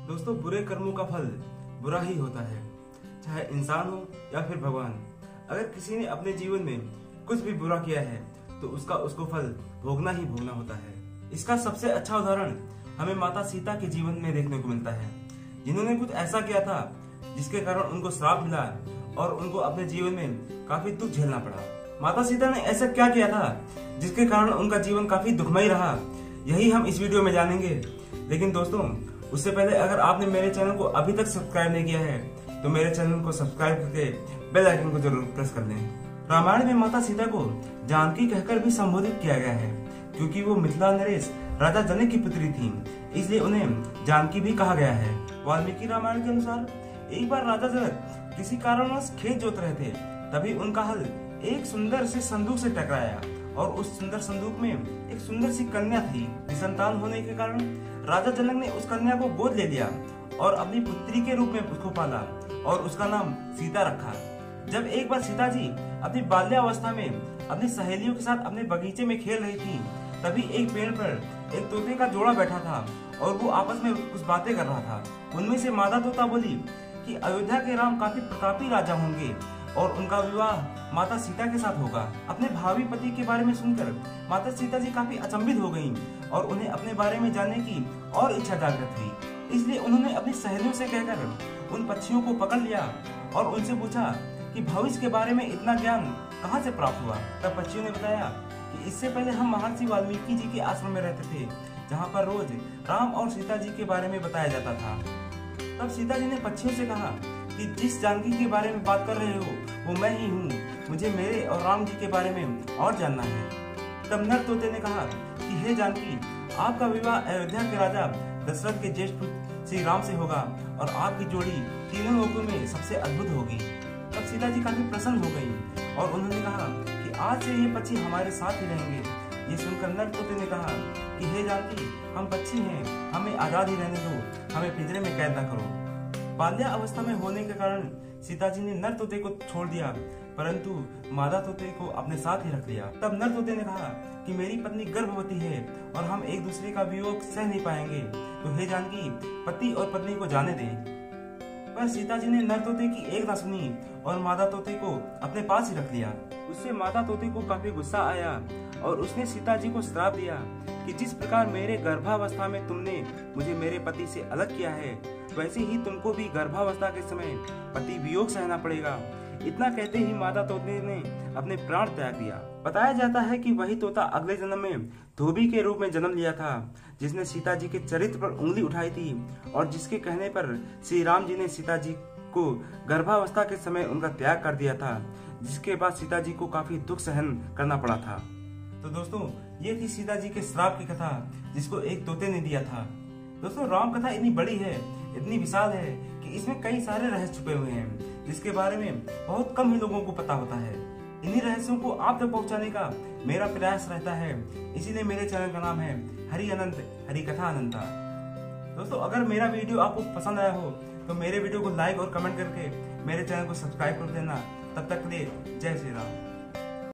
दोस्तों, बुरे कर्मों का फल बुरा ही होता है, चाहे इंसान हो या फिर भगवान। अगर किसी ने अपने जीवन में कुछ भी बुरा किया है तो उसको फल भोगना ही भोगना होता है। इसका सबसे अच्छा उदाहरण हमें माता सीता के जीवन में देखने को मिलता है, जिन्होंने कुछ ऐसा किया था जिसके कारण उनको श्राप मिला और उनको अपने जीवन में काफी दुख झेलना पड़ा। माता सीता ने ऐसा क्या किया था जिसके कारण उनका जीवन काफी दुखमय रहा, यही हम इस वीडियो में जानेंगे। लेकिन दोस्तों, उससे पहले अगर आपने मेरे चैनल को अभी तक सब्सक्राइब नहीं किया है तो मेरे चैनल को सब्सक्राइब करके बेल आइकन को जरूर प्रेस कर लें। रामायण में माता सीता को जानकी कहकर भी संबोधित किया गया है, क्योंकि वो मिथिला नरेश राजा जनक की पुत्री थी, इसलिए उन्हें जानकी भी कहा गया है। वाल्मीकि रामायण के अनुसार एक बार राजा जनक किसी कारणवश खेत जोत रहे थे, तभी उनका हल एक सुंदर से संदूक से टकराया और उस सुंदर संदूक में एक सुंदर सी कन्या थी। निसंतान होने के कारण राजा जनक ने उस कन्या को गोद ले लिया और अपनी पुत्री के रूप में उसको पाला और उसका नाम सीता रखा। जब एक बार सीता जी अपनी बाल्यावस्था में अपनी सहेलियों के साथ अपने बगीचे में खेल रही थी, तभी एक पेड़ पर एक तोते का जोड़ा बैठा था और वो आपस में कुछ बातें कर रहा था। उनमें से मादा तोता बोली कि अयोध्या के राम काफी प्रतापी राजा होंगे और उनका विवाह माता सीता के साथ होगा। अपने भावी पति के बारे में सुनकर माता सीता जी काफी अचंभित हो गयीं और उन्हें अपने बारे में जानने की और इच्छा जागृत हुई। इसलिए उन्होंने अपनी सहेलियों से कहकर उन पक्षियों को पकड़ लिया और उनसे पूछा कि भविष्य के बारे में इतना ज्ञान कहाँ से प्राप्त हुआ। तब पक्षियों ने बताया कि इससे पहले हम महर्षि वाल्मीकि जी के आश्रम में रहते थे, जहाँ पर रोज राम और सीता जी के बारे में बताया जाता था। तब सीता जी ने पक्षियों से कहा कि जिस जानकी के बारे में बात कर रहे हो वो मैं ही हूँ, मुझे मेरे और राम जी के बारे में और जानना है। तब नर तोते ने कहा कि हे जानकी, आपका विवाह अयोध्या के राजा दशरथ के ज्येष्ठ पुत्र श्री राम से होगा और आपकी जोड़ी तीनों लोगों में सबसे अद्भुत होगी। तब सीता जी काफी प्रसन्न हो गयी और उन्होंने कहा कि आज से ये पक्षी हमारे साथ ही रहेंगे। ये सुनकर नर तोते ने कहा कि हे जानकी, हम पक्षी हैं, हमें आजाद ही रहने दो, हमें पिंजरे में कैद न करो। बाल्या अवस्था में होने के कारण सीता जी ने नर तोते को छोड़ दिया, परंतु मादा तोते को अपने साथ ही रख लिया। तब नर तोते ने कहा कि मेरी पत्नी गर्भवती है और हम एक दूसरे का वियोग सह नहीं पाएंगे, तो हे जानकी, पति और पत्नी को जाने दे। पर सीता जी ने नर तोते की एक ना सुनी और मादा तोते को अपने पास ही रख लिया। उससे मादा तोते को काफी गुस्सा आया और उसने सीता जी को श्राप दिया कि जिस प्रकार मेरे गर्भावस्था में तुमने मुझे मेरे पति से अलग किया है, वैसे ही तुमको भी गर्भावस्था के समय पति वियोग सहना पड़ेगा। इतना कहते ही मादा तोते ने अपने प्राण त्याग दिया। बताया जाता है कि वही तोता अगले जन्म में धोबी के रूप में जन्म लिया था, जिसने सीता जी के चरित्र पर उंगली उठाई थी और जिसके कहने पर श्री राम जी ने सीता जी को गर्भावस्था के समय उनका त्याग कर दिया था, जिसके बाद सीता जी को काफी दुख सहन करना पड़ा था। तो दोस्तों, ये थी सीता जी के श्राप की कथा, जिसको एक तोते ने दिया था। दोस्तों, राम कथा इतनी बड़ी है, इतनी विशाल है कि इसमें कई सारे रहस्य छुपे हुए हैं, जिसके बारे में बहुत कम ही लोगों को पता होता है। इन्हीं रहस्यों को आप तक पहुंचाने का मेरा प्रयास रहता है, इसीलिए मेरे चैनल का नाम है हरि अनंत हरि कथा अनंता। दोस्तों, अगर मेरा वीडियो आपको पसंद आया हो तो मेरे वीडियो को लाइक और कमेंट करके मेरे चैनल को सब्सक्राइब कर देना। तब तक के लिए जय श्री राम।